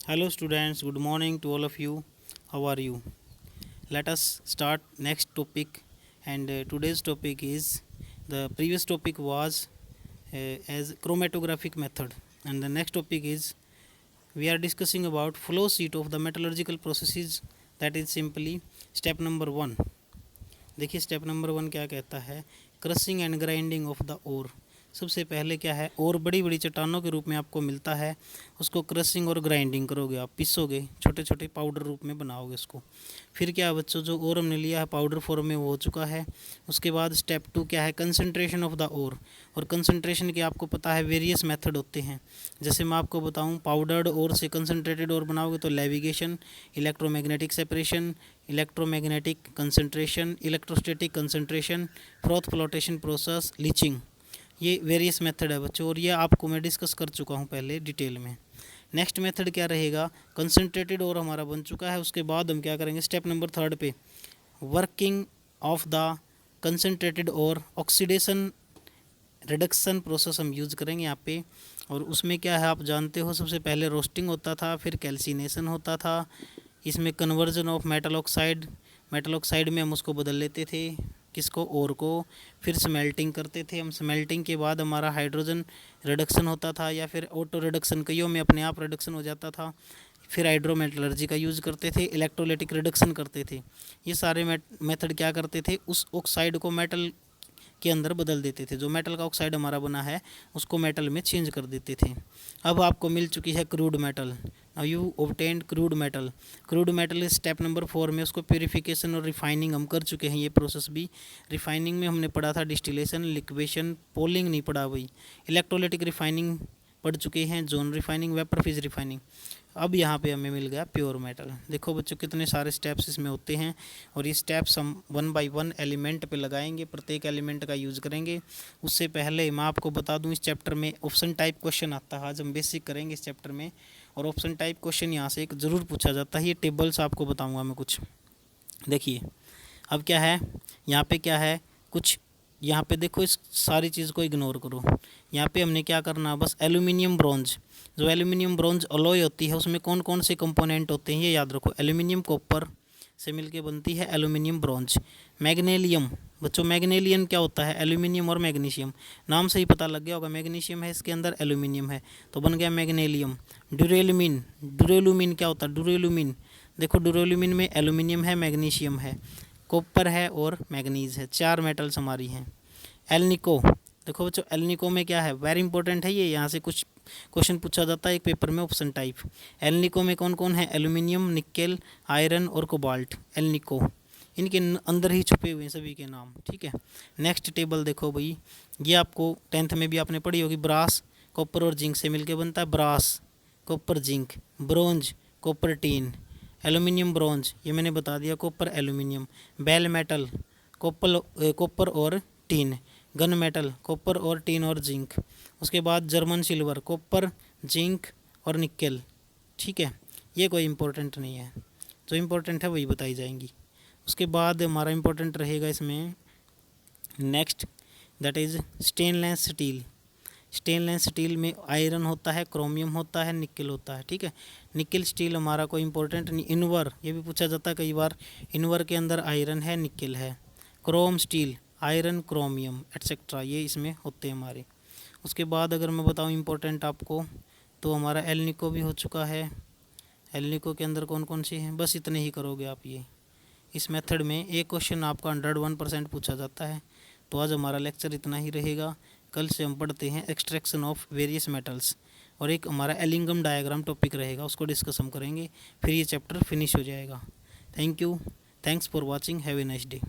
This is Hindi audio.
Hello students, good morning to all of you. How are you? Let us start next topic, and today's topic is, the previous topic was as chromatographic method, and the next topic is we are discussing about flow sheet of the metallurgical processes, that is simply step number 1. देखिए स्टेप नंबर 1 क्या कहता है, crushing and grinding of the ore. सबसे पहले क्या है, ओर बड़ी बड़ी चट्टानों के रूप में आपको मिलता है, उसको क्रशिंग और ग्राइंडिंग करोगे, आप पीसोगे, छोटे छोटे पाउडर रूप में बनाओगे उसको। फिर क्या है बच्चों, जो ओर हमने लिया है पाउडर फॉर्म में वो हो चुका है। उसके बाद स्टेप 2 क्या है, कंसंट्रेशन ऑफ द ओर। और कंसंट्रेशन के आपको पता है वेरियस मेथड होते हैं। जैसे मैं आपको बताऊं, पाउडर्ड ओर से कंसंट्रेटेड ओर बनाओगे तो levigation, electromagnetic separation, electromagnetic concentration, electrostatic concentration, froth flotation process, leaching, ये वेरियस मेथड है बच्चों, और ये आपको मैं डिस्कस कर चुका हूँ पहले डिटेल में। नेक्स्ट मेथड क्या रहेगा, कंसंट्रेटेड और हमारा बन चुका है। उसके बाद हम क्या करेंगे, स्टेप नंबर 3 पे वर्किंग ऑफ द कंसंट्रेटेड और ऑक्सीडेशन रिडक्शन प्रोसेस हम यूज़ करेंगे यहाँ पे। और उसमें क्या है आप जानते हो, सबसे पहले रोस्टिंग होता था, फिर कैल्सिनेशन होता था, इसमें कन्वर्जन ऑफ मेटल ऑक्साइड में हम उसको बदल लेते थे, किसको, ओर को। फिर स्मेल्टिंग करते थे हम, स्मेल्टिंग के बाद हमारा हाइड्रोजन रिडक्शन होता था, या फिर ऑटो रिडक्शन, कईयों में अपने आप रिडक्शन हो जाता था। फिर हाइड्रोमेटलर्जी का यूज़ करते थे, इलेक्ट्रोलाइटिक रिडक्शन करते थे। ये सारे मेथड क्या करते थे, उस ऑक्साइड को मेटल के अंदर बदल देते थे, जो मेटल का ऑक्साइड हमारा बना है उसको मेटल में चेंज कर देते थे। अब आपको मिल चुकी है crude metal. Now you obtained crude metal. Crude metal इस स्टेप नंबर 4 में उसको प्योरीफिकेशन और रिफाइनिंग हम कर चुके हैं, ये प्रोसेस भी। रिफाइनिंग में हमने पढ़ा था डिस्टिलेशन, लिक्वेशन, पोलिंग नहीं पढ़ा भाई। इलेक्ट्रोलाइटिक रिफाइनिंग पढ़ चुके हैं, zone refining, vapour phase refining. अब यहाँ पे हमें मिल गया प्योर मेटल। देखो बच्चों कितने सारे स्टेप्स इसमें होते हैं, और ये स्टेप्स हम 1 बाय 1 एलिमेंट पे लगाएंगे, प्रत्येक एलिमेंट का यूज़ करेंगे। उससे पहले मैं आपको बता दूं, इस चैप्टर में ऑप्शन टाइप क्वेश्चन आता है, आज हम बेसिक करेंगे इस चैप्टर में। और ऑप्शन टाइप क्वेश्चन यहाँ से एक ज़रूर पूछा जाता है, ये टेबल्स आपको बताऊँगा मैं कुछ। देखिए अब क्या है, यहाँ पे क्या है कुछ, यहाँ पे देखो इस सारी चीज़ को इग्नोर करो। यहाँ पे हमने क्या करना, बस एल्यूमिनियम ब्रॉन्ज, जो एल्यूमिनियम ब्रॉन्ज अलॉय होती है उसमें कौन कौन से कंपोनेंट होते हैं ये याद रखो। एल्यूमिनियम कॉपर से मिलके बनती है एल्यूमिनियम ब्रॉन्ज। मैग्नीशियम बच्चों, मैग्नीशियम क्या होता है, एल्यूमिनियम और मैग्नीशियम, नाम से ही पता लग गया होगा, मैग्नीशियम है इसके अंदर, एल्यूमिनियम है तो बन गया मैग्नीशियम। ड्यूरेलुमिन, ड्यूरेलुमिन क्या होता है, ड्यूरेलुमिन, देखो ड्यूरेलुमिन में एल्यूमिनियम है, मैग्नीशियम है, कॉपर है और मैग्नीज है, 4 मेटल्स हमारी हैं। एल्निको, देखो बच्चों एल्निको में क्या है, वेरी इंपॉर्टेंट है ये, यहाँ से कुछ क्वेश्चन पूछा जाता है एक पेपर में, ऑप्शन टाइप। एल्निको में कौन कौन है, एल्यूमिनियम, निकेल, आयरन और कोबाल्ट, एल्निको, इनके अंदर ही छुपे हुए हैं सभी के नाम, ठीक है। नेक्स्ट टेबल देखो भाई, ये आपको 10th में भी आपने पढ़ी होगी, ब्रास कॉपर और जिंक से मिलकर बनता है brass, copper zinc, bronze copper tin, aluminium bronze, ये मैंने बता दिया, copper aluminium, bell metal copper और टीन, गन मेटल कॉपर और टीन और जिंक। उसके बाद जर्मन सिल्वर, कॉपर, जिंक और निकेल, ठीक है। ये कोई इंपॉर्टेंट नहीं है, जो इम्पोर्टेंट है वही बताई जाएंगी। उसके बाद हमारा इम्पोर्टेंट रहेगा इसमें next, that is stainless steel. Stainless steel में आयरन होता है, क्रोमियम होता है, निकेल होता है, ठीक है। निकेल स्टील हमारा कोई इंपॉर्टेंट नहीं। इनवर, ये भी पूछा जाता है कई बार, इनवर के अंदर आयरन है, निकेल है। Chrome steel, iron, chromium etcetera, ये इसमें होते हैं हमारे। उसके बाद अगर मैं बताऊँ इंपॉर्टेंट आपको, तो हमारा एल्निको भी हो चुका है। एल्निको के अंदर कौन कौन सी हैं, बस इतने ही करोगे आप ये। इस मेथड में एक क्वेश्चन आपका 101% पूछा जाता है। तो आज हमारा लेक्चर इतना ही रहेगा। कल से हम पढ़ते हैं एक्सट्रैक्शन ऑफ वेरियस मेटल्स, और एक हमारा एलिंगम डायग्राम टॉपिक रहेगा, उसको डिस्कस हम करेंगे, फिर ये चैप्टर फिनिश हो जाएगा। Thank you, thanks for watching, have a nice day.